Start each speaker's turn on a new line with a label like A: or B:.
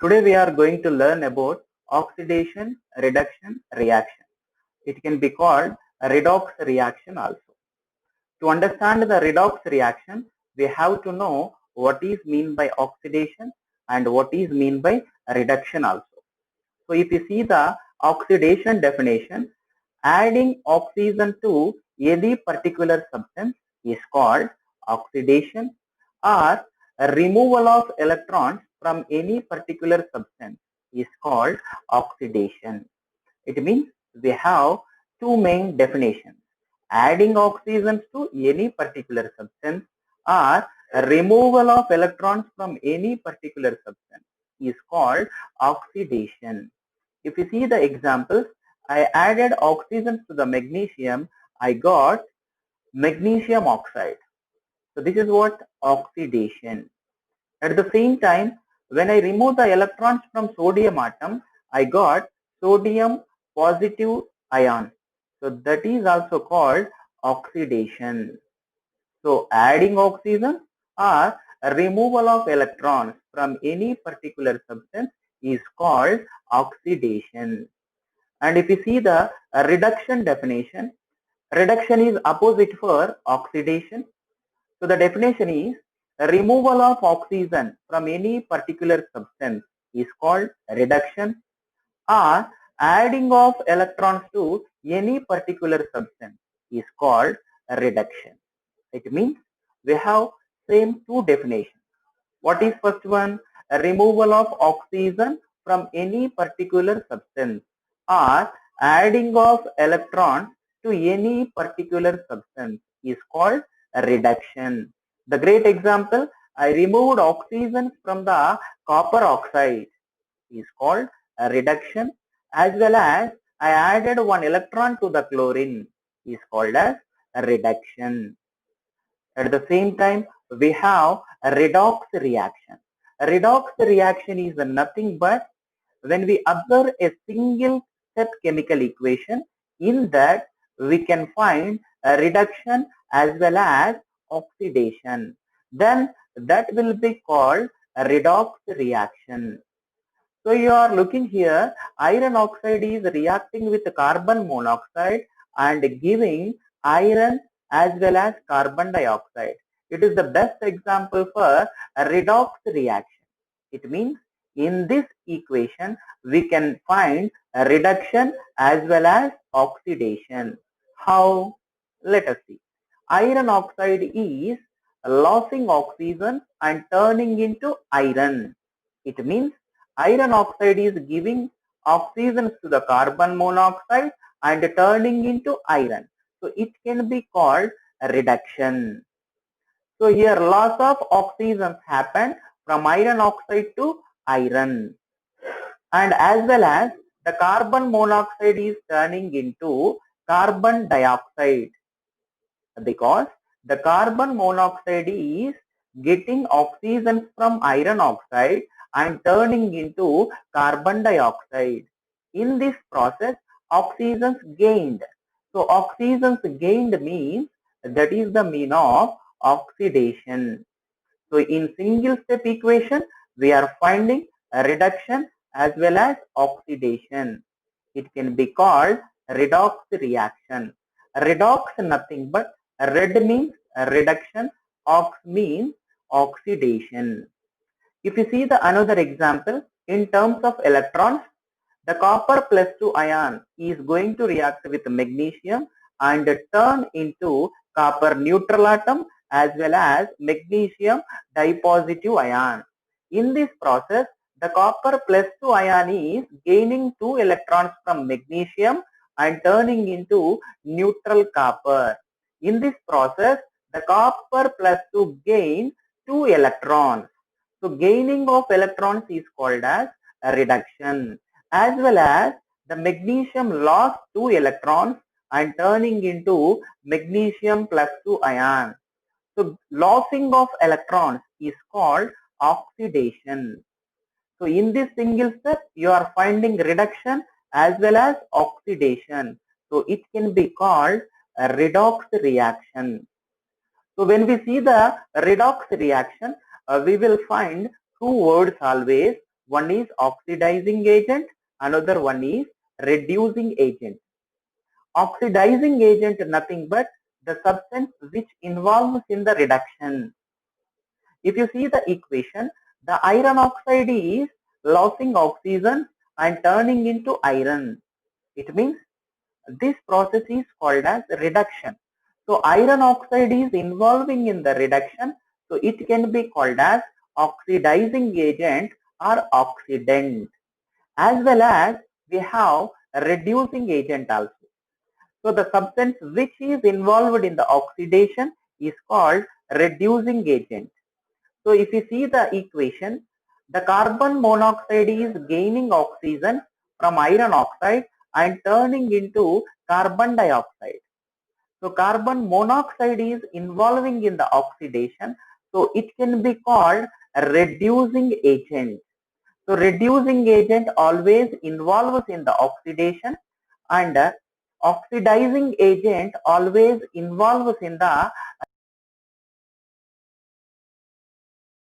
A: Today we are going to learn about oxidation reduction reaction. It can be called a redox reaction also. To understand the redox reaction, we have to know what is mean by oxidation and what is mean by reduction also. So if you see the oxidation definition, adding oxygen to any particular substance is called oxidation, or removal of electrons from any particular substance is called oxidation. It means we have two main definitions: adding oxygens to any particular substance or removal of electrons from any particular substance is called oxidation. If you see the examples, I added oxygens to the magnesium, I got magnesium oxide. So this is what oxidation. At the same time, when I remove the electrons from sodium atom, I got sodium positive ion. So that is also called oxidation. So adding oxygen or removal of electrons from any particular substance is called oxidation. And if you see the reduction definition, reduction is opposite for oxidation. So the definition is removal of oxygen from any particular substance is called reduction, or adding of electrons to any particular substance is called reduction. It means we have same two definitions. What is first one? Removal of oxygen from any particular substance or adding of electrons to any particular substance is called reduction. The great example, I removed oxygen from the copper oxide is called a reduction, as well as I added one electron to the chlorine is called as a reduction. At the same time, we have a redox reaction. A redox reaction is nothing but when we observe a single step chemical equation, in that we can find a reduction as well as oxidation. Then that will be called a redox reaction. So you are looking here, iron oxide is reacting with carbon monoxide and giving iron as well as carbon dioxide. It is the best example for a redox reaction. It means in this equation we can find a reduction as well as oxidation. How? Let us see. Iron oxide is losing oxygen and turning into iron. It means iron oxide is giving oxygen to the carbon monoxide and turning into iron. So it can be called a reduction. So here loss of oxygen happened from iron oxide to iron, and as well as the carbon monoxide is turning into carbon dioxide, because the carbon monoxide is getting oxygen from iron oxide and turning into carbon dioxide. In this process, oxygens gained. So oxygens gained means that is the mean of oxidation. So in single step equation, we are finding a reduction as well as oxidation. It can be called redox reaction. Redox nothing but red means reduction, ox means oxidation. If you see the another example, in terms of electrons, the copper plus 2 ion is going to react with magnesium and turn into copper neutral atom as well as magnesium dipositive ion. In this process, the copper plus 2 ion is gaining 2 electrons from magnesium and turning into neutral copper. In this process, the copper plus 2 gain 2 electrons. So gaining of electrons is called as a reduction, as well as the magnesium lost 2 electrons and turning into magnesium plus 2 ion. So losing of electrons is called oxidation. So in this single step, you are finding reduction as well as oxidation. So it can be called a redox reaction. So when we see the redox reaction, we will find two words always. One is oxidizing agent, another one is reducing agent. Oxidizing agent nothing but the substance which involves in the reduction. If you see the equation, the iron oxide is losing oxygen and turning into iron. It means this process is called as reduction. So iron oxide is involving in the reduction, so it can be called as oxidizing agent or oxidant. As well as we have reducing agent also. So the substance which is involved in the oxidation is called reducing agent. So if you see the equation, the carbon monoxide is gaining oxygen from iron oxide and turning into carbon dioxide. So carbon monoxide is involving in the oxidation, so it can be called a reducing agent. So reducing agent always involves in the oxidation, and oxidizing agent always involves in the